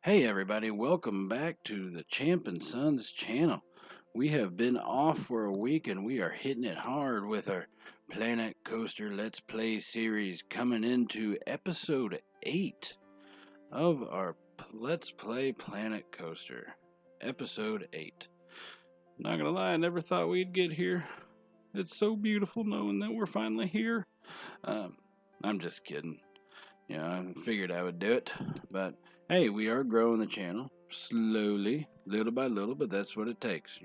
Hey everybody, welcome back to the Champ and Sons channel. We have been off for a week and we are hitting it hard with our Planet Coaster Let's Play series, coming into episode 8 of our Let's Play Planet Coaster. Episode 8. Not gonna lie, I never thought we'd get here. It's so beautiful knowing that we're finally here. I'm just kidding. I figured I would do it, but hey, we are growing the channel slowly, little by little, but that's what it takes.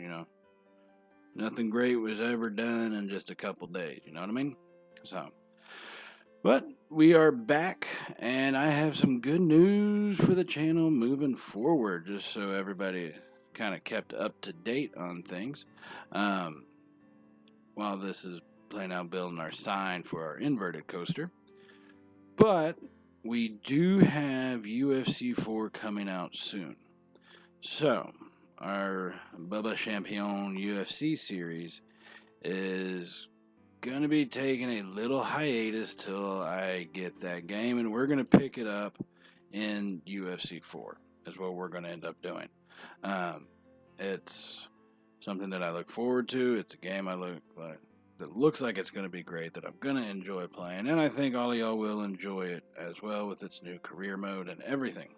Nothing great was ever done in just a couple days, you know what I mean? But we are back, and I have some good news for the channel moving forward, just so everybody kind of kept up to date on things. While this is playing out building our sign for our inverted coaster. But we do have UFC 4 coming out soon. So, our Bubba Champion UFC series is going to be taking a little hiatus till I get that game, and we're going to pick it up in UFC 4, is what we're going to end up doing. It's something that I look forward to. It's a game that looks like it's going to be great, that I'm going to enjoy playing, and I think all of y'all will enjoy it as well with its new career mode and everything.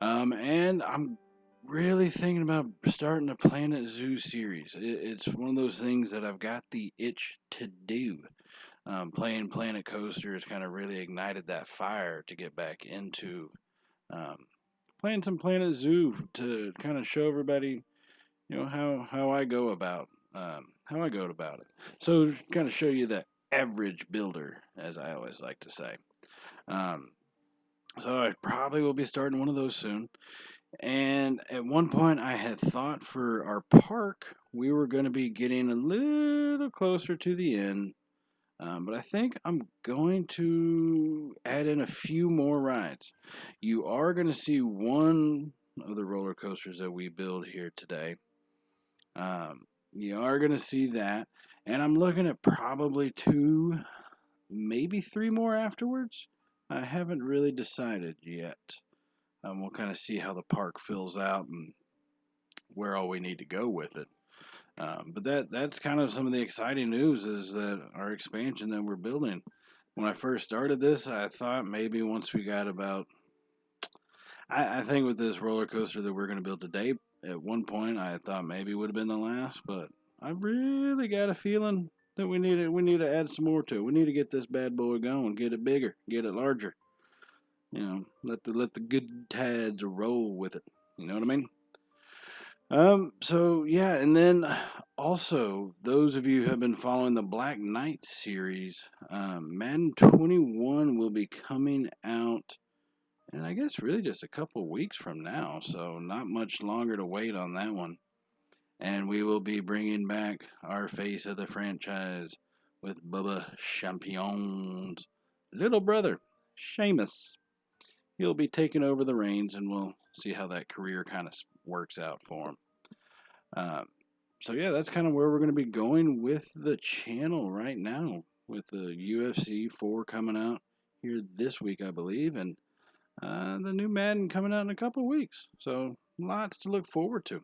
And I'm really thinking about starting a Planet Zoo series. It's one of those things that I've got the itch to do. Playing Planet Coaster has kind of really ignited that fire to get back into playing some Planet Zoo, to kind of show everybody, how I go about it. So kind of show you the average builder, as I always like to say. So I probably will be starting one of those soon. And at one point I had thought for our park, we were going to be getting a little closer to the end. But I think I'm going to add in a few more rides. You are going to see one of the roller coasters that we build here today. You are going to see that. And I'm looking at probably 2, maybe 3 more afterwards. I haven't really decided yet. We'll kind of see how the park fills out and where all we need to go with it. But that's kind of some of the exciting news, is that our expansion that we're building. When I first started this, I thought maybe once we got about... I think with this roller coaster that we're going to build today, at one point I thought maybe it would have been the last, but I really got a feeling that we need to add some more to it. We need to get this bad boy going, get it bigger, get it larger. Let the good tides roll with it. You know what I mean? So yeah, and then also those of you who have been following the Black Knight series, Madden 21 will be coming out, and I guess really just a couple weeks from now, so not much longer to wait on that one. And we will be bringing back our face of the franchise with Bubba Champion's little brother, Seamus. He'll be taking over the reins, and we'll see how that career kind of works out for him. So yeah, that's kind of where we're going to be going with the channel right now, with the UFC 4 coming out here this week, I believe, and the new Madden coming out in a couple weeks. So lots to look forward to.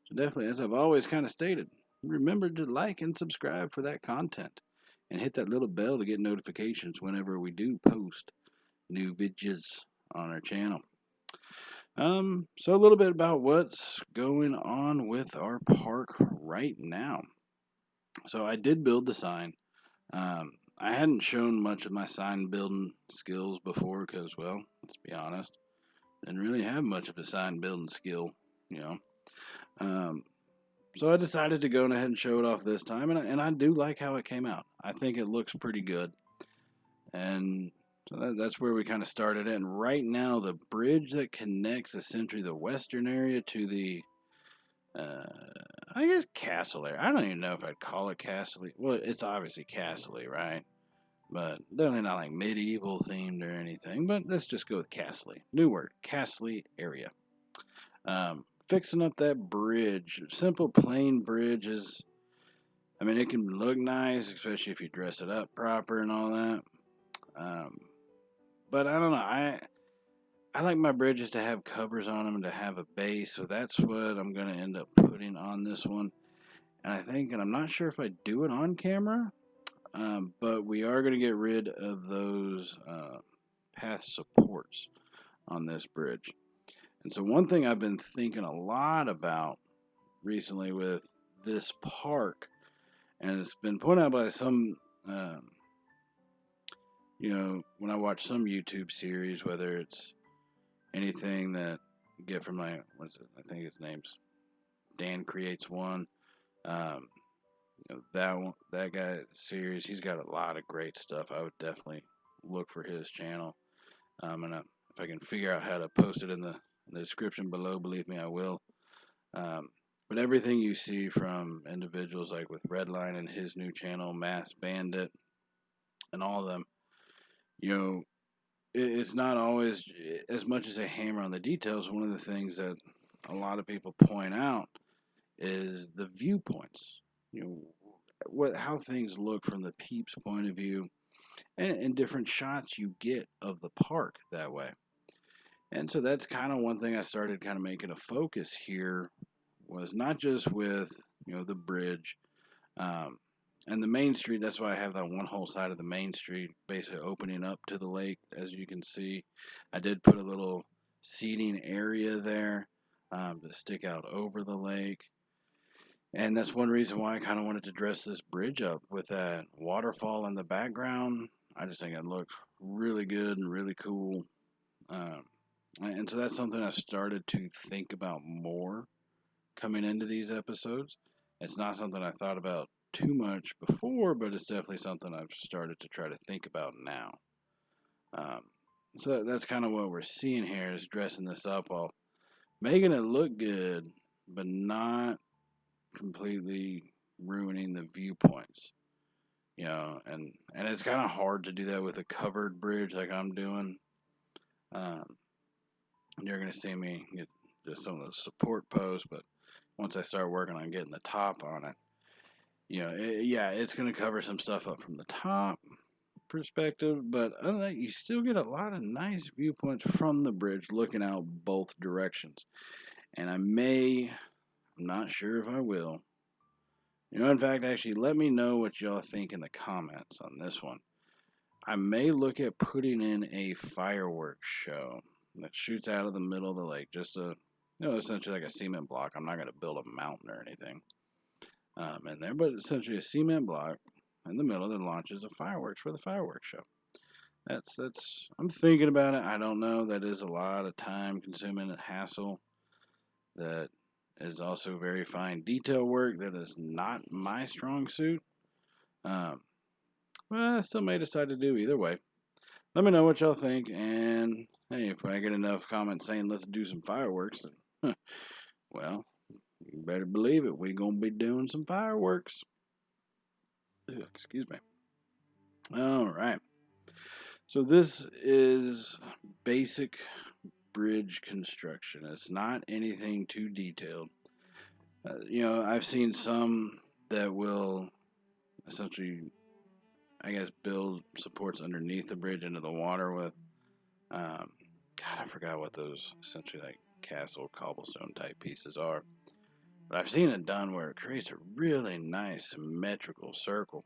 So definitely, as I've always kind of stated, remember to like and subscribe for that content, and hit that little bell to get notifications whenever we do post new videos on our channel. So a little bit about what's going on with our park right now. So I did build the sign. I hadn't shown much of my sign building skills before because, well, let's be honest, didn't really have much of a sign building skill, you know. So I decided to go ahead and show it off this time, and I do like how it came out. I think it looks pretty good, and so that's where we kind of started. And right now, the bridge that connects essentially the western area to the, I guess, castle area. I don't even know if I'd call it castle. Well, it's obviously castle, right? But definitely not like medieval themed or anything. But let's just go with castle. New word, castle area. Fixing up that bridge. Simple, plain bridge is, I mean, it can look nice, especially if you dress it up proper and all that. But I don't know. I like my bridges to have covers on them and to have a base, so that's what I'm going to end up putting on this one. And I think, and I'm not sure if I do it on camera, but we are going to get rid of those path supports on this bridge. And so one thing I've been thinking a lot about recently with this park, and it's been pointed out by some, when I watch some YouTube series, whether it's anything that you get from I think his name's Dan Creates One. That guy series, he's got a lot of great stuff. I would definitely look for his channel. If I can figure out how to post it in the description below, believe me, I will. But everything you see from individuals like with Redline and his new channel, Mass Bandit, and all of them, it's not always as much as a hammer on the details. One of the things that a lot of people point out is the viewpoints. How things look from the peep's point of view, and different shots you get of the park that way. And so that's kind of one thing I started kind of making a focus here, was not just with the bridge and the main street. That's why I have that one whole side of the main street basically opening up to the lake. As you can see, I did put a little seating area there to stick out over the lake. And that's one reason why I kind of wanted to dress this bridge up with that waterfall in the background. I just think it looked really good and really cool. And so that's something I started to think about more coming into these episodes. It's not something I thought about too much before, but it's definitely something I've started to try to think about now. So that's kind of what we're seeing here, is dressing this up while making it look good, but not completely ruining the viewpoints. And it's kind of hard to do that with a covered bridge like I'm doing. You're going to see me get just some of those support posts, but once I start working on getting the top on it, it's going to cover some stuff up from the top perspective, but other than that, you still get a lot of nice viewpoints from the bridge looking out both directions. And I'm not sure if I will. In fact, actually, let me know what y'all think in the comments on this one. I may look at putting in a fireworks show that shoots out of the middle of the lake, just essentially like a cement block. I'm not going to build a mountain or anything in there, but essentially a cement block in the middle that launches a fireworks for the fireworks show. I'm thinking about it. I don't know. That is a lot of time consuming and hassle. That is also very fine detail work. That is not my strong suit. Well, I still may decide to do either way. Let me know what y'all think, and hey, if I get enough comments saying let's do some fireworks, then, well, you better believe it. We're going to be doing some fireworks. Ugh, excuse me. All right. So this is basic bridge construction. It's not anything too detailed. I've seen some that will essentially, I guess, build supports underneath the bridge into the water with, God, I forgot what those essentially like castle cobblestone type pieces are. But I've seen it done where it creates a really nice symmetrical circle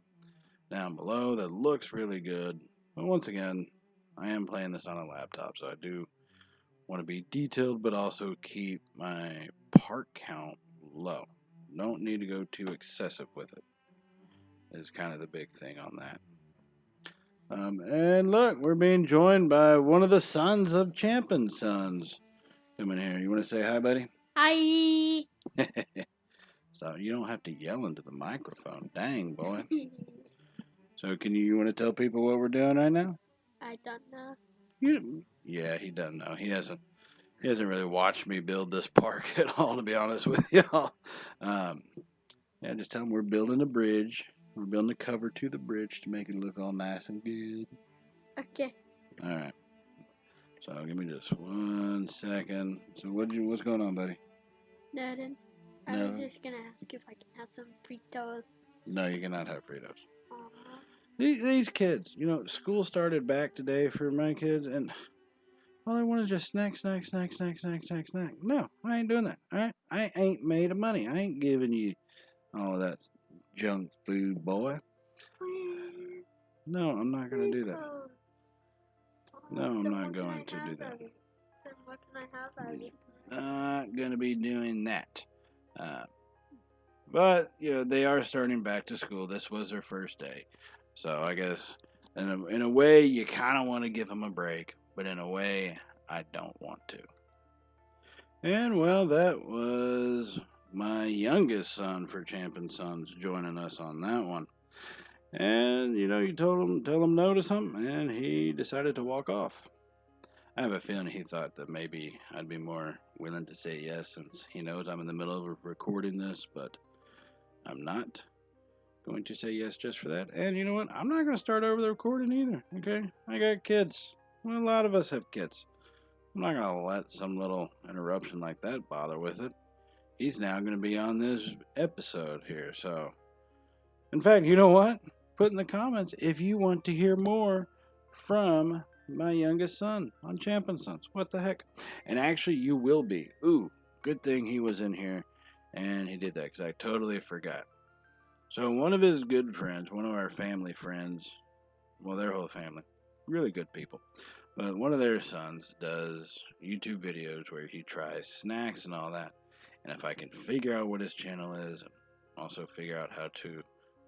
down below that looks really good. But once again, I am playing this on a laptop, so I do want to be detailed, but also keep my part count low. Don't need to go too excessive with it, is kind of the big thing on that. And look, we're being joined by one of the sons of Champion Sons coming here. You want to say hi, buddy? Hi. So you don't have to yell into the microphone. Dang, boy. So you want to tell people what we're doing right now? I don't know. Yeah, he doesn't know. He hasn't really watched me build this park at all, to be honest with y'all. Just tell him we're building a bridge. We're building a cover to the bridge to make it look all nice and good. Okay. All right. So give me just 1 second. So what's going on, buddy? Nothing. I was just gonna ask if I can have some Fritos. No, you cannot have Fritos. Aww. These kids, school started back today for my kids, and All I want is just snack, snack, snack, snack, snack, snack, snack. No, I ain't doing that. All right, I ain't made of money. I ain't giving you all of that junk food, boy. No, I'm not gonna do that. No, I'm not going to do that. Then what can I have out of it? Not gonna be doing that. But they are starting back to school. This was their first day, so I guess in a way you kind of want to give them a break, but in a way I don't want to. And well, that was my youngest son for Champion Sons joining us on that one. And you tell him no to something, and he decided to walk off. I have a feeling he thought that maybe I'd be more willing to say yes since he knows I'm in the middle of recording this, but I'm not going to say yes just for that. And you know what? I'm not going to start over the recording either, okay? I got kids. Well, a lot of us have kids. I'm not going to let some little interruption like that bother with it. He's now going to be on this episode here, so. In fact, you know what? Put in the comments if you want to hear more from my youngest son on Champion Sons. What the heck? And actually, you will be. Ooh, good thing he was in here and he did that because I totally forgot. So one of his good friends, one of our family friends, well, their whole family, really good people, but one of their sons does YouTube videos where he tries snacks and all that. And if I can figure out what his channel is, and also figure out how to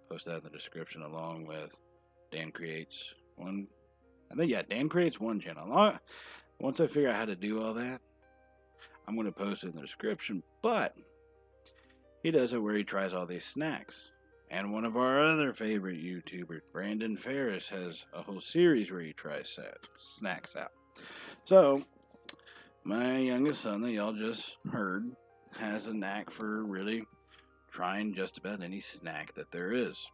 post that in the description along with Dan Creates one. I think, Dan Creates one channel. Once I figure out how to do all that, I'm going to post it in the description. But he does it where he tries all these snacks. And one of our other favorite YouTubers, Brandon Ferris, has a whole series where he tries snacks out. So, my youngest son that y'all just heard has a knack for really trying just about any snack that there is.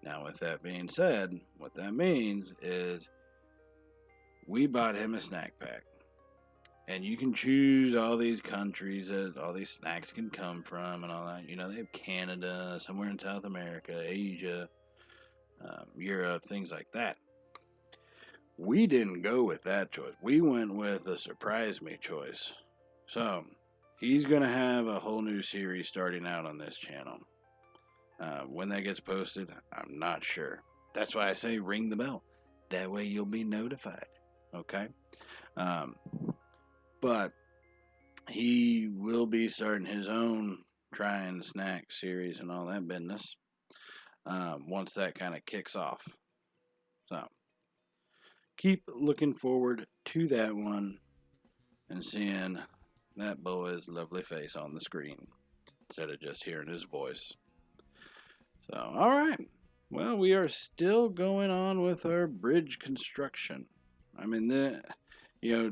Now, with that being said, what that means is we bought him a snack pack. And you can choose all these countries that all these snacks can come from and all that. They have Canada, somewhere in South America, Asia, Europe, things like that. We didn't go with that choice. We went with a surprise me choice. So, he's going to have a whole new series starting out on this channel. When that gets posted, I'm not sure. That's why I say ring the bell. That way you'll be notified. Okay? But he will be starting his own trying snack series and all that business once that kind of kicks off. So, keep looking forward to that one and seeing that boy's lovely face on the screen instead of just hearing his voice. So, all right. Well, we are still going on with our bridge construction. I mean, to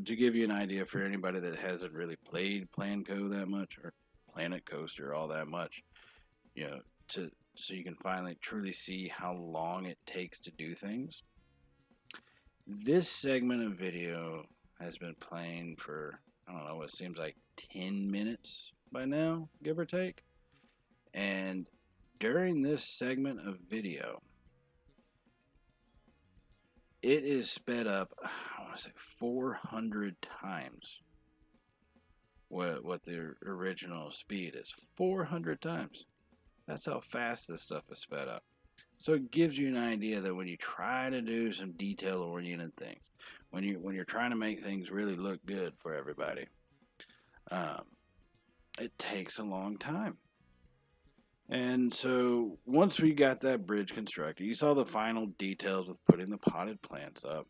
give you an idea for anybody that hasn't really played Planco that much or Planet Coaster all that much, so you can finally truly see how long it takes to do things. This segment of video has been playing for, I don't know, it seems like 10 minutes by now, give or take. And during this segment of video, it is sped up, I want to say 400 times what the original speed is. 400 times. That's how fast this stuff is sped up. So it gives you an idea that when you try to do some detail-oriented things, when you're trying to make things really look good for everybody, it takes a long time. And so once we got that bridge constructed, you saw the final details with putting the potted plants up.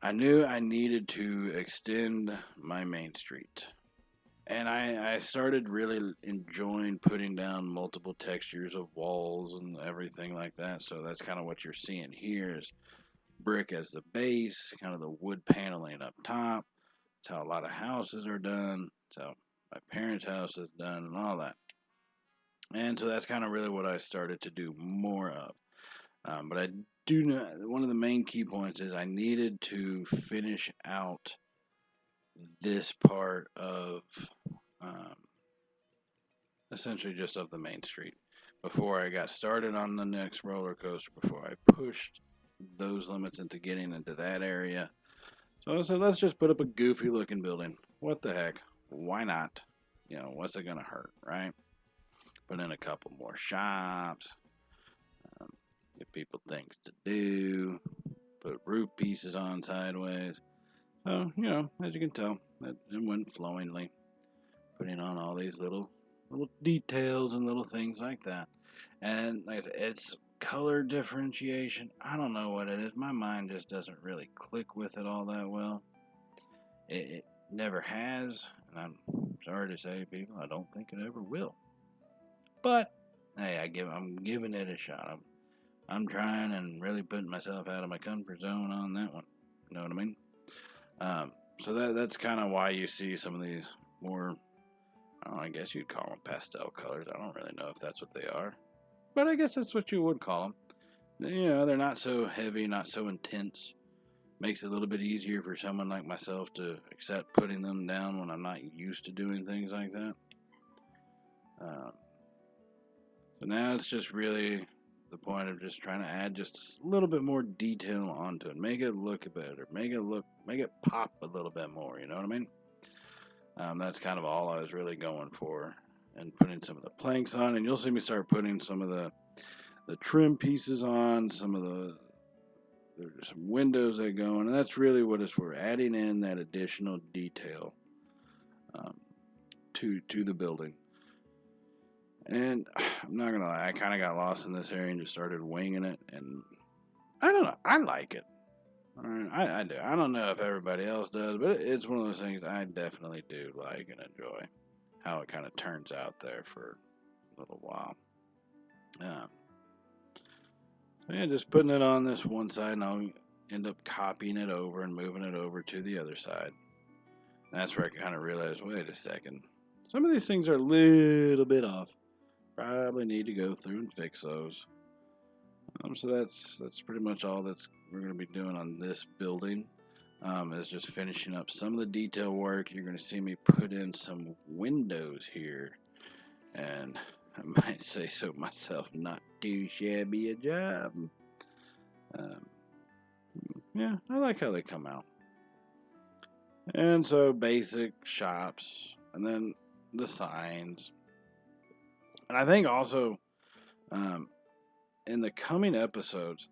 I knew I needed to extend my main street. And I started really enjoying putting down multiple textures of walls and everything like that. So that's kind of what you're seeing here is brick as the base, kind of the wood paneling up top. That's how a lot of houses are done. That's how my parents' house is done and all that. And so that's kind of really what I started to do more of. But I do know one of the main key points is I needed to finish out this part of essentially just of the main street before I got started on the next roller coaster, before I pushed those limits into getting into that area. So I said, let's just put up a goofy looking building. What the heck? Why not? What's it going to hurt, right? Put in a couple more shops, give people things to do, put roof pieces on sideways. So, as you can tell, it went flowingly, putting on all these little details and little things like that. And like I said, it's color differentiation. I don't know what it is. My mind just doesn't really click with it all that well. It never has, and I'm sorry to say, people, I don't think it ever will. But hey, I'm giving it a shot. I'm trying and really putting myself out of my comfort zone on that one. You know what I mean? So that's kind of why you see some of these more, I guess you'd call them pastel colors. I don't really know if that's what they are, but I guess that's what you would call them. They're not so heavy, not so intense. Makes it a little bit easier for someone like myself to accept putting them down when I'm not used to doing things like that. So now it's just really the point of just trying to add just a little bit more detail onto it, make it look better, make it pop a little bit more. You know what I mean? That's kind of all I was really going for, and putting some of the planks on, and you'll see me start putting some of the trim pieces on, there's some windows that go in, and that's really what it's for, adding in that additional detail to the building. And I'm not gonna lie, I kind of got lost in this area and just started winging it, and I don't know, I like it. All right, I do. I don't know if everybody else does, but it's one of those things I definitely do like and enjoy how it kind of turns out there for a little while. So yeah, just putting it on this one side, and I'll end up copying it over and moving it over to the other side. And that's where I kind of realized, wait a second, some of these things are a little bit off. Probably need to go through and fix those. So that's pretty much all we're going to be doing on this building. Is just finishing up some of the detail work. You're going to see me put in some windows here, and I might say so myself, not too shabby a job. Yeah, I like how they come out. And so basic shops, and then the signs. And I think also in the coming episodes,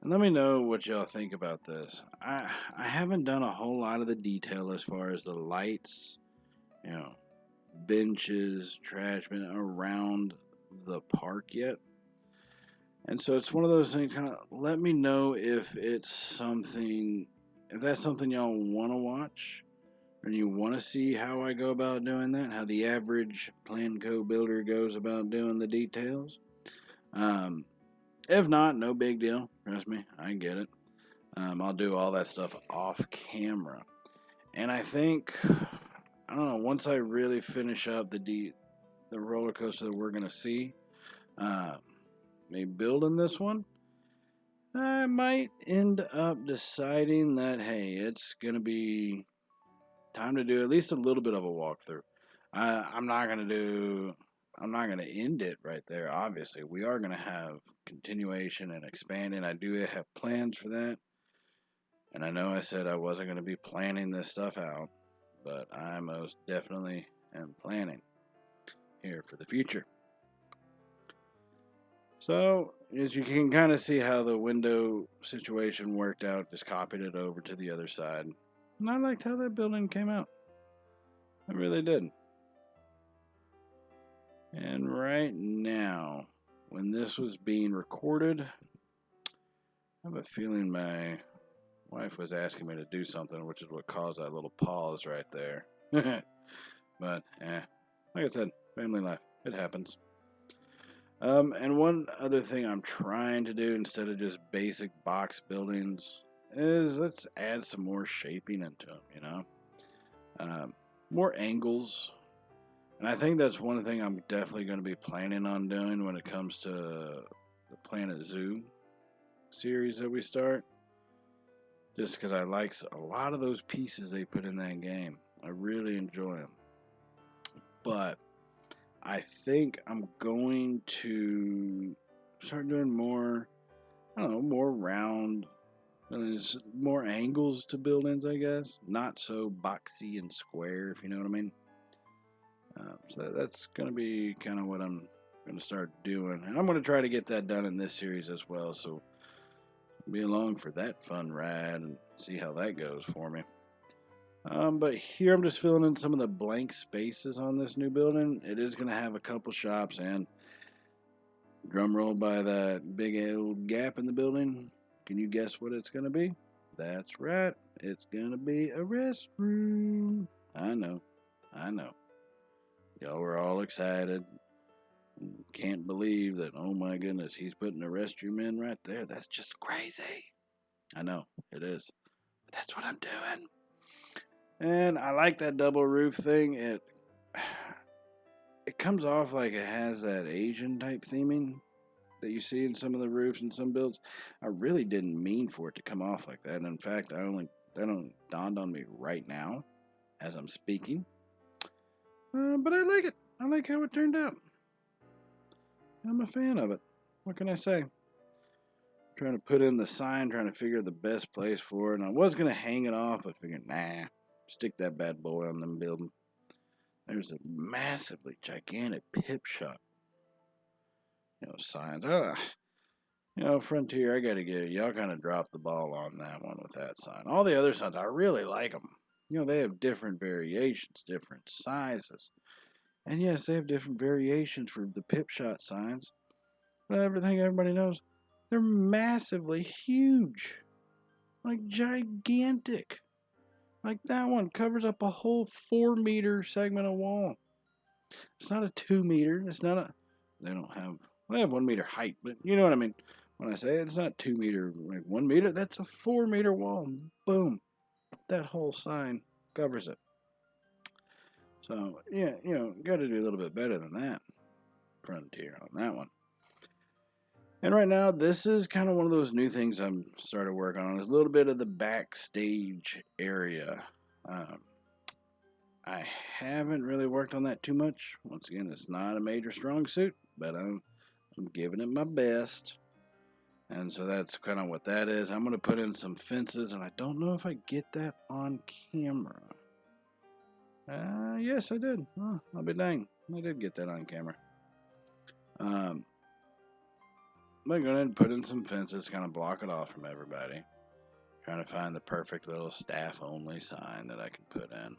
and let me know what y'all think about this. I haven't done a whole lot of the detail as far as the lights, benches, trash bin around the park yet. And so it's one of those things, kind of let me know if that's something y'all want to watch, and you want to see how I go about doing that, how the average Planco builder goes about doing the details. If not, no big deal. Trust me, I get it. I'll do all that stuff off camera. And I think, I don't know, once I really finish up the roller coaster that we're going to see, maybe building this one, I might end up deciding that, hey, it's going to be time to do at least a little bit of a walkthrough. I'm not going to end it right there, obviously. We are going to have continuation and expanding. I do have plans for that. And I know I said I wasn't going to be planning this stuff out, but I most definitely am planning here for the future. So, as you can kind of see how the window situation worked out, just copied it over to the other side. And I liked how that building came out. I really did. And right now, when this was being recorded, I have a feeling my wife was asking me to do something, which is what caused that little pause right there. But, like I said, family life. It happens. And one other thing I'm trying to do instead of just basic box buildings is let's add some more shaping into them, more angles. And I think that's one thing I'm definitely going to be planning on doing when it comes to the Planet Zoo series that we start. Just because I like a lot of those pieces they put in that game. I really enjoy them. But I think I'm going to start doing more round There's more angles to buildings, I guess. Not so boxy and square, if you know what I mean. So that's going to be kind of what I'm going to start doing. And I'm going to try to get that done in this series as well. So be along for that fun ride and see how that goes for me. But here I'm just filling in some of the blank spaces on this new building. It is going to have a couple shops, and drum roll by that big old gap in the building. Can you guess what it's going to be? That's right. It's going to be a restroom. I know. Y'all were all excited. Can't believe that, oh my goodness, he's putting a restroom in right there. That's just crazy. I know, it is. But that's what I'm doing. And I like that double roof thing. It comes off like it has that Asian type theming that you see in some of the roofs and some builds. I really didn't mean for it to come off like that. In fact, that dawned on me right now as I'm speaking. But I like it. I like how it turned out. I'm a fan of it. What can I say? Trying to put in the sign, trying to figure the best place for it. And I was going to hang it off, but figured, nah, stick that bad boy on them building. There's a massively gigantic pip shop, signs. Frontier, I got to give y'all kind of dropped the ball on that one with that sign. All the other signs, I really like them. They have different variations, different sizes. And yes, they have different variations for the pip shot signs. But everything everybody knows, they're massively huge. Like gigantic. Like that one covers up a whole 4-meter segment of wall. It's not a 2-meter. It's not a. They have 1-meter height, but you know what I mean. When I say it's not 2-meter, like 1 meter, that's a 4-meter wall. Boom. That whole sign covers it. So, yeah, got to do a little bit better than that. Frontier on that one. And right now, this is kind of one of those new things I'm started working on. It's a little bit of the backstage area. I haven't really worked on that too much. Once again, it's not a major strong suit, but I'm giving it my best. And so that's kind of what that is. I'm going to put in some fences, and I don't know if I get that on camera. Yes, I did. Oh, I'll be dang. I did get that on camera. I'm going to put in some fences, kind of block it off from everybody. Trying to find the perfect little staff-only sign that I can put in.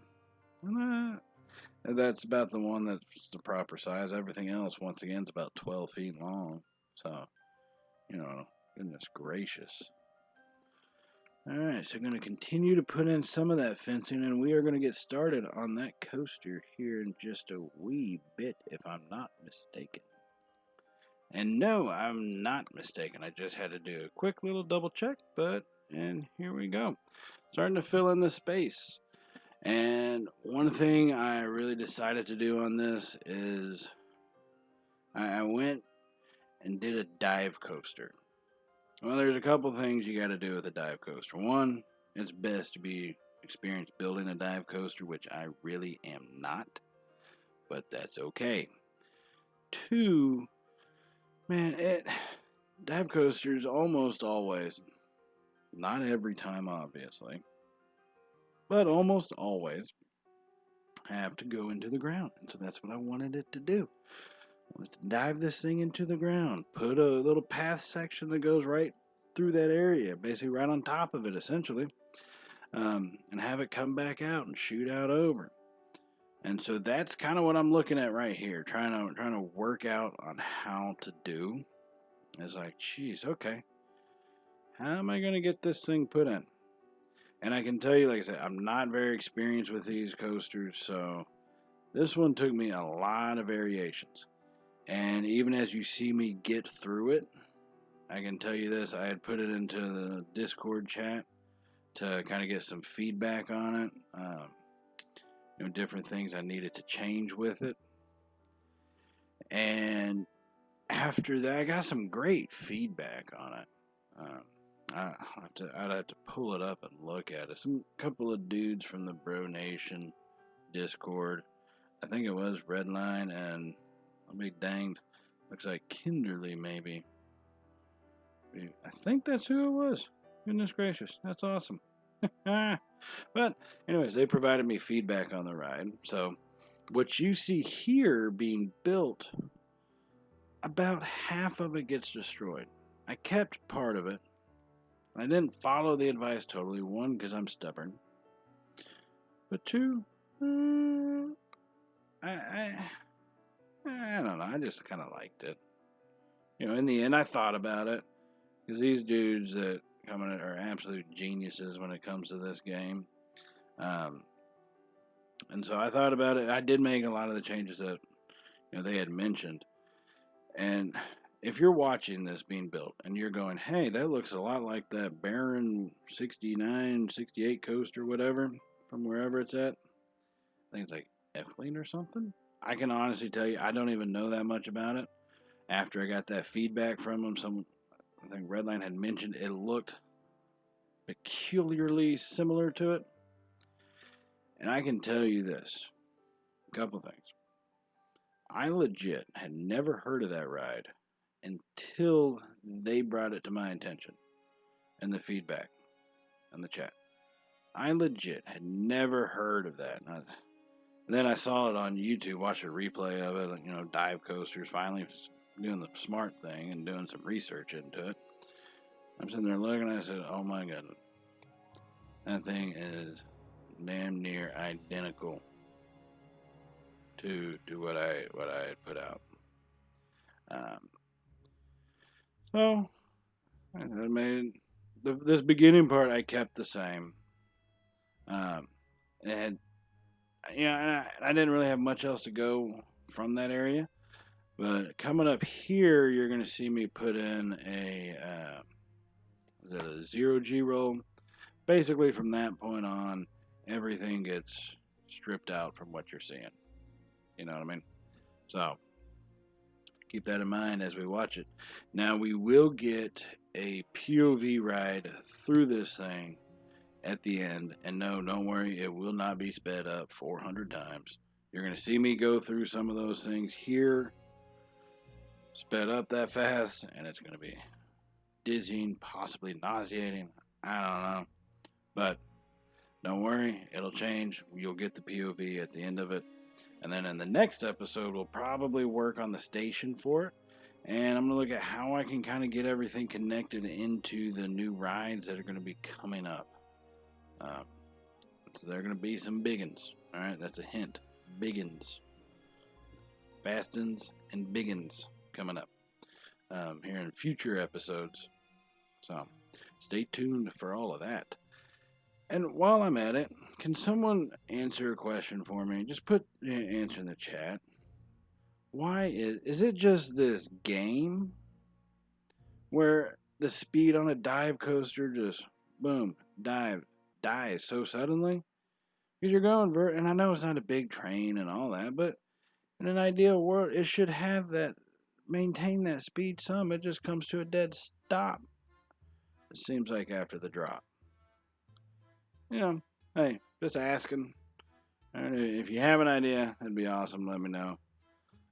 And that's about the one that's the proper size. Everything else, once again, is about 12 feet long. So, goodness gracious. Alright, so I'm going to continue to put in some of that fencing, and we are going to get started on that coaster here in just a wee bit, if I'm not mistaken. And no, I'm not mistaken. I just had to do a quick little double check, and here we go. Starting to fill in the space. And one thing I really decided to do on this is I went and did a dive coaster. Well, there's a couple things you got to do with a dive coaster. One, it's best to be experienced building a dive coaster, which I really am not, but that's okay. Two, man, dive coasters almost always, not every time obviously, but almost always have to go into the ground. And so that's what I wanted it to do. I wanted to dive this thing into the ground, put a little path section that goes right through that area, basically right on top of it, essentially, and have it come back out and shoot out over. And so that's kind of what I'm looking at right here, trying to work out on how to do. It's like, geez, okay, how am I going to get this thing put in? And I can tell you, like I said, I'm not very experienced with these coasters, so this one took me a lot of variations. And even as you see me get through it, I can tell you this, I had put it into the Discord chat to kind of get some feedback on it. Different things I needed to change with it. And after that, I got some great feedback on it. I'd have to pull it up and look at it. Some couple of dudes from the Bro Nation Discord. I think it was Redline and I'll be danged. Looks like Kinderly maybe. I think that's who it was. Goodness gracious, that's awesome. But anyways, they provided me feedback on the ride. So what you see here being built, about half of it gets destroyed. I kept part of it. I didn't follow the advice totally. One, because I'm stubborn. But two, I don't know. I just kind of liked it. In the end, I thought about it. Because these dudes that come in are absolute geniuses when it comes to this game. And so I thought about it. I did make a lot of the changes that they had mentioned. And if you're watching this being built and you're going, hey, that looks a lot like that Baron 69, 68 coaster, whatever, from wherever it's at. I think it's like Eflin or something. I can honestly tell you, I don't even know that much about it. After I got that feedback from them, I think Redline had mentioned it looked peculiarly similar to it. And I can tell you this, a couple things. I legit had never heard of that ride until they brought it to my attention and the feedback and the chat. I legit had never heard of that. And then I saw it on YouTube, watched a replay of it, dive coasters, finally doing the smart thing and doing some research into it. I'm sitting there looking, and I said, oh my goodness, that thing is damn near identical to what I had put out. So I made this beginning part. I kept the same. And I didn't really have much else to go from that area. But coming up here, you're going to see me put in a 0G roll. Basically, from that point on, everything gets stripped out from what you're seeing. You know what I mean? So keep that in mind as we watch it. Now, we will get a POV ride through this thing at the end. And no, don't worry, it will not be sped up 400 times. You're going to see me go through some of those things here, sped up that fast, and it's going to be dizzying, possibly nauseating. I don't know. But don't worry, it'll change. You'll get the POV at the end of it. And then in the next episode, we'll probably work on the station for it. And I'm going to look at how I can kind of get everything connected into the new rides that are going to be coming up. So there are going to be some biggins. All right, that's a hint. Biggins. Fastins and biggins coming up here in future episodes. So stay tuned for all of that. And while I'm at it, can someone answer a question for me? Just put the answer in the chat. Why is it just this game where the speed on a dive coaster just boom, dies so suddenly? Because you're going and I know it's not a big train and all that, but in an ideal world, it should have that, maintain that speed some. It just comes to a dead stop. It seems like after the drop. Hey, just asking. If you have an idea, that'd be awesome. Let me know.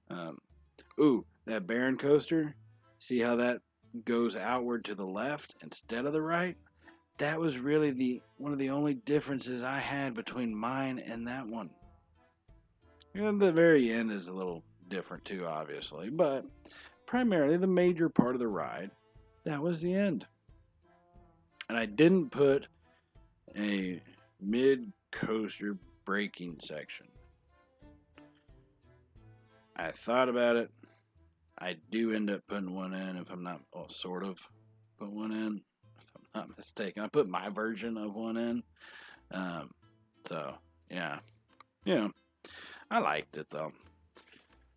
That Baron coaster. See how that goes outward to the left instead of the right? That was really one of the only differences I had between mine and that one. The very end is a little different too, obviously, but primarily the major part of the ride, that was the end. And I didn't put a mid-coaster braking section. I thought about it. I do end up putting one in if I'm not, sort of put one in, if I'm not mistaken. I put my version of one in. So, yeah. I liked it, though.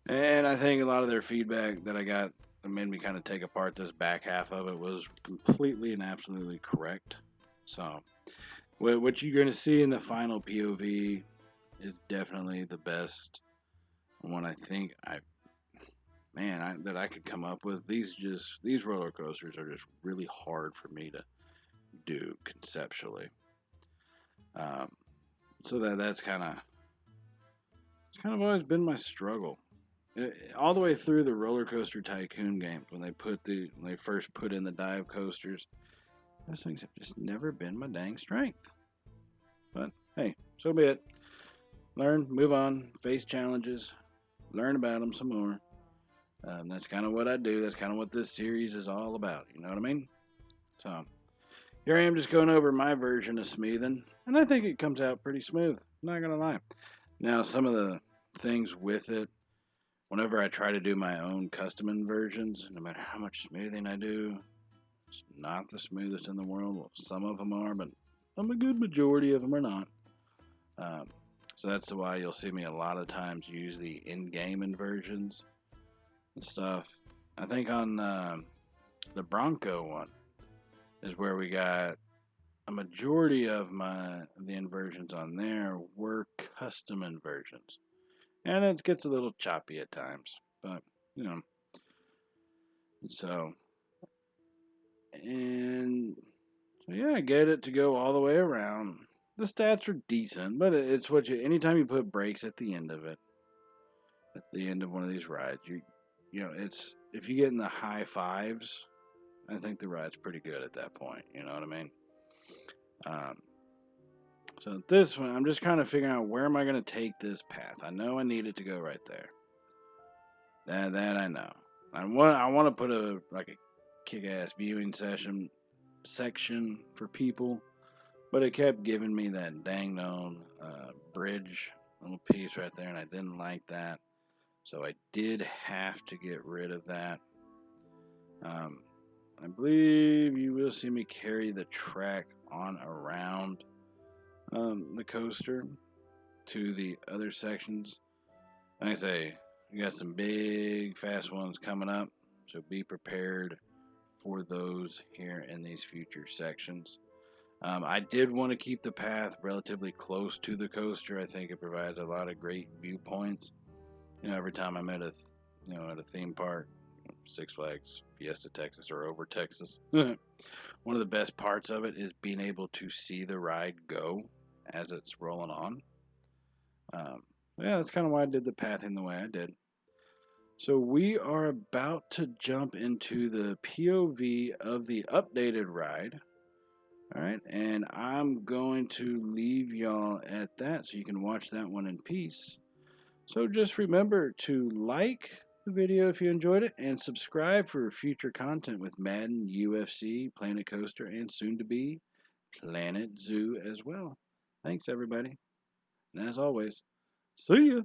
And I think a lot of their feedback that I got that made me kind of take apart this back half of it was completely and absolutely correct. So, what you're going to see in the final POV is definitely the best one I think that I could come up with. These roller coasters are just really hard for me to do conceptually. So that's kind of always been my struggle. All the way through the Roller Coaster Tycoon games, when they first put in the dive coasters, Those things have just never been my dang strength. But hey, so be it. Learn, move on, face challenges, learn about them some more. That's kind of what I do. That's kind of what this series is all about. You know what I mean? So here I am just going over my version of smoothing, and I think it comes out pretty smooth. Not gonna lie. Now, some of the things with it, whenever I try to do my own custom inversions, no matter how much smoothing I do, it's not the smoothest in the world. Well, some of them are, but a good majority of them are not. Um, so that's why you'll see me a lot of times use the in-game inversions and stuff. I think on the Bronco one is where we got a majority of the inversions on there were custom inversions, and it gets a little choppy at times, but you know. So yeah, I get it to go all the way around. The stats are decent, but it's what you. Anytime you put brakes at the end of it, at the end of one of these rides, it's if you get in the high fives, I think the ride's pretty good at that point. You know what I mean? So this one, I'm just kind of figuring out where am I going to take this path. I know I need it to go right there. That I know. I want to put a kick-ass viewing section for people, but it kept giving me that dang known bridge little piece right there, and I didn't like that. So I did have to get rid of that. I believe you will see me carry the track on around the coaster to the other sections. Like I say, we got some big, fast ones coming up, so be prepared for those here in these future sections. I did want to keep the path relatively close to the coaster. I think it provides a lot of great viewpoints. Every time I'm at a theme park, Six Flags, Fiesta Texas, or over Texas, one of the best parts of it is being able to see the ride go as it's rolling on. Yeah, that's kind of why I did the pathing the way I did. So we are about to jump into the POV of the updated ride. All right, and I'm going to leave y'all at that so you can watch that one in peace. So just remember to like the video if you enjoyed it and subscribe for future content with Madden, UFC, Planet Coaster, and soon to be Planet Zoo as well. Thanks, everybody. And as always, see ya.